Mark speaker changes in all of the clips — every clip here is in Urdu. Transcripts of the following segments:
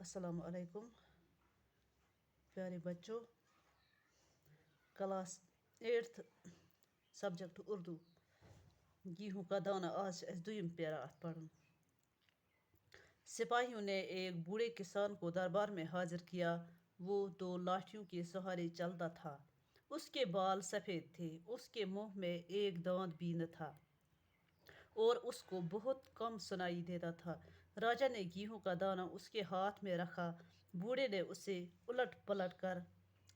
Speaker 1: السلام علیکم پیارے بچوں، کلاس 8 سبجیکٹ اردو گیہوں کا دانہ. آج اس دویم پیراٹ پڑھن. سپاہیوں نے ایک بوڑھے کسان کو دربار میں حاضر کیا. وہ 2 لاٹھیوں کے سہارے چلتا تھا. اس کے بال سفید تھے. اس کے منہ میں ایک دانت بھی نہ تھا اور اس کو بہت کم سنائی دیتا تھا. راجا نے گیہوں کا دانہ اس کے ہاتھ میں رکھا. بوڑھے نے اسے الٹ پلٹ کر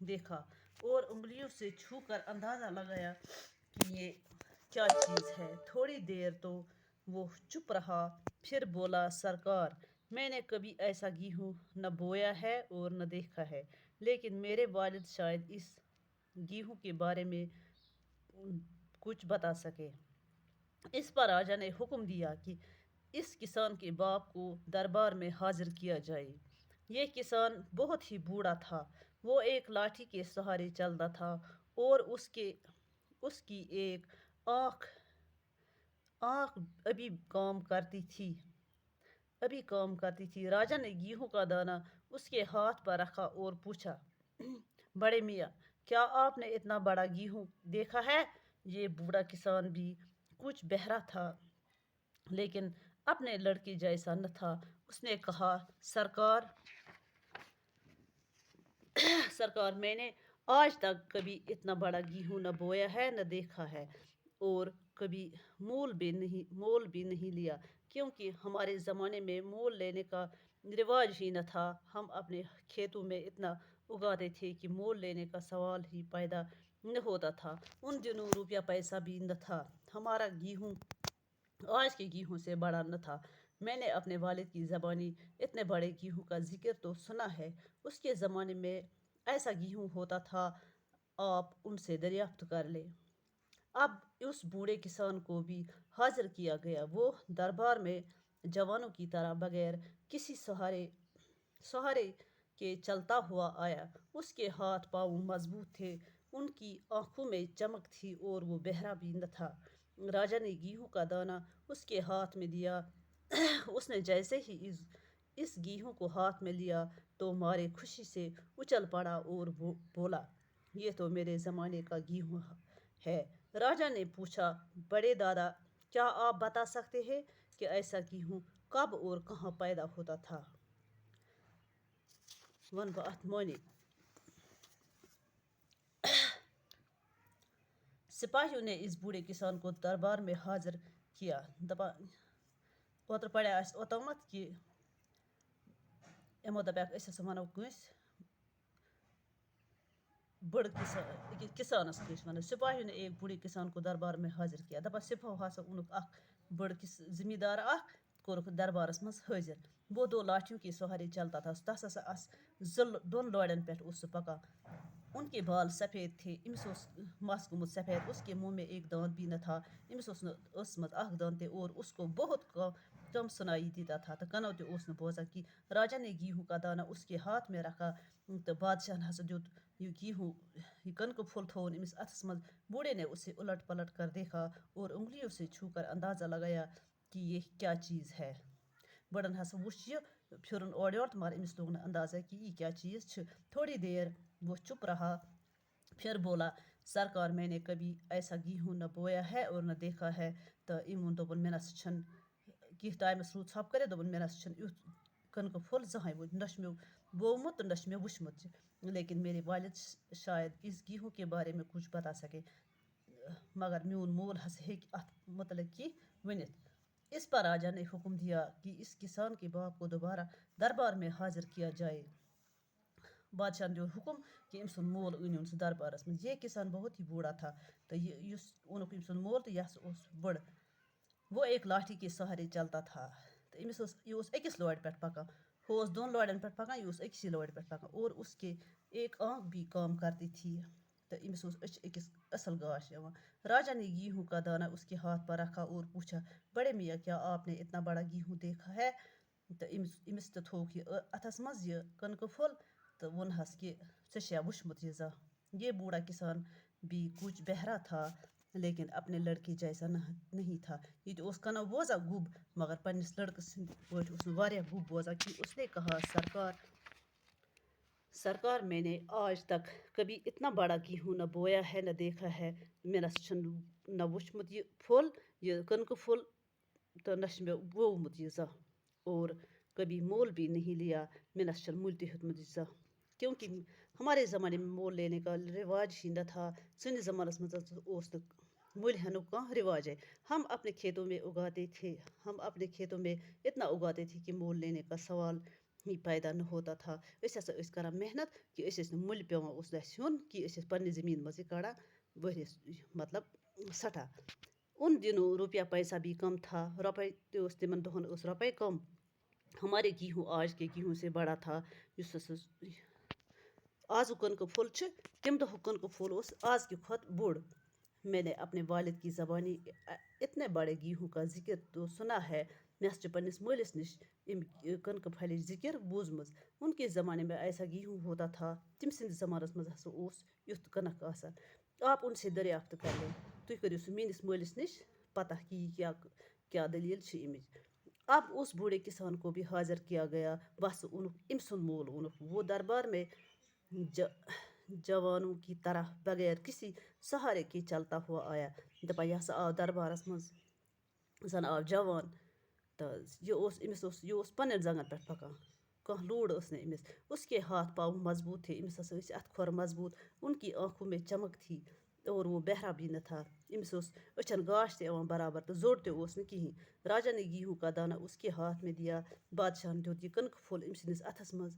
Speaker 1: دیکھا اور انگلیوں سے چھو کر اندازہ لگایا کہ یہ کیا چیز ہے. تھوڑی دیر تو وہ چپ رہا، پھر بولا، سرکار، میں نے کبھی ایسا گیہوں نہ بویا ہے اور نہ دیکھا ہے، لیکن میرے والد شاید اس گیہوں کے بارے میں کچھ بتا سکے. اس پر راجا نے حکم دیا کہ اس کسان کے باپ کو دربار میں حاضر کیا جائے. یہ کسان بہت ہی بوڑھا تھا. وہ ایک لاٹھی کے سہارے چلتا تھا اور اس کی ایک آنکھ ابھی کام کرتی تھی. راجا نے گیہوں کا دانہ اس کے ہاتھ پر رکھا اور پوچھا، بڑے میاں، کیا آپ نے اتنا بڑا گیہوں دیکھا ہے؟ یہ بوڑھا کسان بھی کچھ بہرا تھا لیکن اپنے لڑکے جیسا نہ تھا. اس نے کہا، سرکار، میں نے آج تک کبھی اتنا بڑا گیہوں نہ بویا ہے نہ دیکھا ہے اور کبھی مول بھی نہیں لیا، کیونکہ ہمارے زمانے میں مول لینے کا رواج ہی نہ تھا. ہم اپنے کھیتوں میں اتنا اگاتے تھے کہ مول لینے کا سوال ہی پیدا نہ ہوتا تھا. ان دنوں روپیہ پیسہ بھی نہ تھا. ہمارا گیہوں آج کے گیہوں سے بڑا نہ تھا. میں نے اپنے والد کی زبانی اتنے بڑے گیہوں کا ذکر تو سنا ہے. اس کے زمانے میں ایسا گیہوں ہوتا تھا. آپ ان سے دریافت کر لیں. اب اس بوڑھے کسان کو بھی حاضر کیا گیا. وہ دربار میں جوانوں کی طرح بغیر کسی سہارے کے چلتا ہوا آیا. اس کے ہاتھ پاؤں مضبوط تھے، ان کی آنکھوں میں چمک تھی اور وہ بہرا بھی نہ تھا. راجا نے گیہوں کا دانہ اس کے ہاتھ میں دیا. اس نے جیسے ہی اس گیہوں کو ہاتھ میں لیا تو مارے خوشی سے اچھل پڑا اور بولا، یہ تو میرے زمانے کا گیہوں ہے. راجا نے پوچھا، بڑے دادا، کیا آپ بتا سکتے ہیں کہ ایسا گیہوں کب اور کہاں پیدا ہوتا تھا؟ ون بہ ات معنی. سپاہیوں نے اس بوڑھے کسان کو دربار میں حاضر کیا. اوتر پڑیا اس اوتامت کہ یمو دپیک اس ہسا ونو کٲنٛسہِ بڑ کسانس کٲنٛسہِ ونو. سپاہیوں نے ایک بوڑھے کسان کو دربار میں حاضر کیا. دپان سپاہو ہسا اونُکھ اکھ بڑ زمیندار اکھ کوٚرُکھ دربارس منٛز حٲضر. وہ 2 لاٹھیوں کے سہارے چلتا تھا. تس ہسا آسہٕ 2 لورٮ۪ن پٮ۪ٹھ اوس سُہ پکان. ان کے بال سفید تھے. أمِس اوس مس گوٚمُت سفید. اس کے منہ میں ایک دانت بھی نہ تھا. أمِس اوس نہٕ ٲسس منٛز اکھ دانت تہِ اور اس کو بہت کم سنائی دیتا تھا تہٕ کنو تہِ اوس نہٕ بوزان کینٛہہ. راجا نے گیہوں کا دانہ اس کے ہاتھ میں رکھا تہٕ بادشاہن ہسا دیُت یہ گیہوں یہ کٕنکہٕ پھوٚل تھووُن أمِس اتھس منٛز. بوڑھے نے اسے الٹ پلٹ کر دیکھا اور انگلیوں سے چھو کر اندازہ لگایا کہ یہ کیا چیز ہے. بڑن ہسا وُچھ یہ پھرُن اورٕ یورٕ تہٕ مگر أمِس لوگ نہٕ اندازہ کہ یہ کیا چیز چھِ. تھوڑی دیر وہ چپ رہا، پھر بولا، سرکار، میں نے کبھی ایسا گیہوں نہ بویا ہے اور نہ دیکھا ہے. تہٕ أمۍ ووٚن، دوٚپُن، مےٚ نسا چھنہٕ کینٛہہ ٹایمس روٗد ژھۄپہٕ کٔرِتھ. دوٚپُن، مےٚ نسا چھُنہٕ یُتھ کٕنکہٕ پھوٚل زٕہٕنۍ نہ چھُ مےٚ بومُت تہٕ نہ چھُ مےٚ وُچھمُت. لیکن میرے والد شاید اس گیہوں کے بارے میں کچھ بتا سکے، مگر میون مول ہسا ہیٚکہِ اتھ متعلق کینٛہہ ؤنِتھ. اس پر راجا نے حکم دیا کہ اس کسان کے باپ کو دوبارہ دربار میں حاضر کیا جائے. بادشاہ دیُت حکم کہ أمۍ سُنٛد مول أنۍوُن سُہ دربارس منٛز. یہ کسان بہت ہی بوڑھا تھا تہٕ یُس اوٚنُکھ أمۍ سُنٛد مول تہٕ یہِ ہسا اوس بٔڑ. وہ ایک لاٹھی کے سہارے چلتا تھا تہٕ یہ اوس أکِس لورِ پٮ۪ٹھ پکان. ہُہ اوس 2 لورٮ۪ن پٮ۪ٹھ پکان، یہ اوس أکسٕے لورِ پٮ۪ٹھ پکان اور اس کے ایک آنکھ بھی کام کرتی تھی تہٕ أمِس اوس أکِس اصل گاش یِوان. راجا نے گیہوں کا دانہ اس کے ہاتھ پر رکھا اور پوچھا، بڑے میاں، کیا آپ نے اتنا بڑا گیہوں دیکھا ہے؟ تہٕ أمِس تہِ تھووُکھ یہ اتھس منٛز یہ کٕنکہٕ پھوٚل تہٕ ووٚنہس کہ ژےٚ چھُیا وُچھمُت یہ زانٛہہ؟ یہ بوڑھا کسان بھی کچھ بہرا تھا لیکن اپنے لڑکی جیسا نہیں تھا. یہ تو اس کنو بوزا گوب مگر پنس لڑکہ سند پٲٹھۍ اوس نہٕ واریاہ گوب بوزان کینٛہہ. اس نے کہا سرکار میں نے آج تک کبھی اتنا بڑا گیہوں نہ بویا ہے نہ دیکھا ہے. مےٚ نہ چھُ نہ وُچھمُت یہِ پھوٚل یہ کٕنکہٕ پھوٚل تو نہ چھُ مےٚ وومُت یہِ زانٛہہ اور کبھی مول بھی نہیں لیا. مےٚ نہ چھُنہٕ مُلۍ تہِ ہیوٚتمُت یہِ زانٛہہ کیونکہ ہمارے زمانے میں مول لینے کا رواج ہی نہ تھا. سٲنِس زمانس منٛز اوس نہٕ مُلۍ ہٮ۪نُک کانٛہہ رواجے. ہم اپنے کھیتوں میں اتنا اگاتے تھے کہ مول لینے کا سوال ہی پیدا نہ ہوتا تھا. أسۍ ہسا ٲسۍ کران محنت کہ أسۍ ٲسۍ نہٕ مُلۍ پیوان اوس نہٕ اَسہِ ہیوٚن کہِ أسۍ ٲسۍ پننہِ زٔمیٖن منٛزٕے کڑان ؤریَس مطلب سٹھا. ان دنوں روپیہ پیسہ بھی کم تھا. رۄپے تہِ ٲس تِمن دۄہن ٲس رۄپے کم. ہمارے گیہوں آج کے گیہوں سے بڑا تھا. یُس ہسا آزُک کٕنکہٕ پھوٚل چھُ تمہِ دۄہُک کٕنکہٕ پھوٚل اوس آز کہِ کھۄتہٕ بوٚڑ. میں نے اپنے والد کی زبانی اتنے بڑے گیہوں کا ذکر تو سنا ہے. مےٚ ہسا چھُ پننس مٲلِس نِش اَمہِ کٕنکہٕ پھلِچ ذکر بوٗزمٕژ. ان کے زمانے میں ایسا گیہوں ہوتا تھا. تٔمۍ سٕنٛدِس زمانس منٛز ہسا اوس یُتھ کٕنک آسان. آپ ان سے دریافت کر لیں. تُہۍ کٔرِو سُہ میٲنِس مٲلِس نِش پتہ کہ یہ کیا دلیل چھِ اَمِچ. اب اس بوڑھے کسان کو بھی حاضر کیا گیا. بس اونُکھ أمۍ سُنٛد مول اونُکھ. وہ دربار میں جوانوں کی طرح بغیر کسی سہارے کے چلتا ہوا آیا. دپان یہ ہسا آو دربارس منٛز زن آو جوان تہٕ یہ اوس پننٮ۪ن زنٛگن پٮ۪ٹھ پکان. کانٛہہ لوٗر ٲس نہٕ أمِس. اس کے ہاتھ پاؤں مضبوط تھے. أمِس ہسا ٲسۍ اتھٕ کھۄر مضبوط. ان کی آنکھوں میں چمک تھی اور وہ بہرا بھی نہ تھا. أمِس اوس أچھن گاش تہِ یِوان برابر تہٕ زوٚر تہِ اوس نہٕ کِہیٖنۍ. راجا نے گیہوں کا دانہ اس کے ہاتھ میں دیا. بادشاہن دیُت یہ کٕنکہٕ پھوٚل أمۍ سٕنٛدِس اتھس منٛز.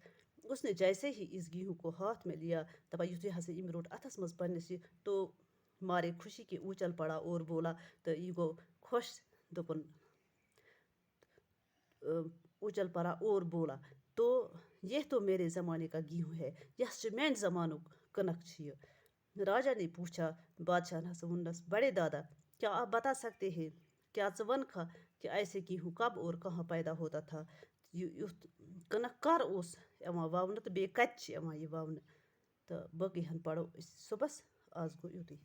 Speaker 1: اس نے جیسے ہی اس گیہوں کو ہاتھ میں لیا دپان یُتھُے ہسا أمۍ روٚٹ اتھس منٛز پننِس یہ تو مارے خوشی کے اونچل پڑا اور بولا. تہٕ یہِ گوٚو خۄش دوٚپُن اونچل پڑا اور بولا تو یہ تو میرے زمانے کا گیہوں ہے. یہ ہسا چھُ میانہِ زمانُک کٕنک چھُ یہِ. راجا نے پوچھا. بادشاہن ہسا ووٚننس بڑے دادا کیا آپ بتا سکتے ہیں کیا ژٕ وَنکھا کہ ایسے گیہوں کب اور کہاں پیدا ہوتا تھا. یُتھ کٕنک کر اوس یِوان وونہٕ تہٕ بیٚیہِ کتہِ چھِ یِوان یہِ وونہٕ. تہٕ باقٕے ہن پرو أسۍ صُبحس. آز گوٚو یُتُے.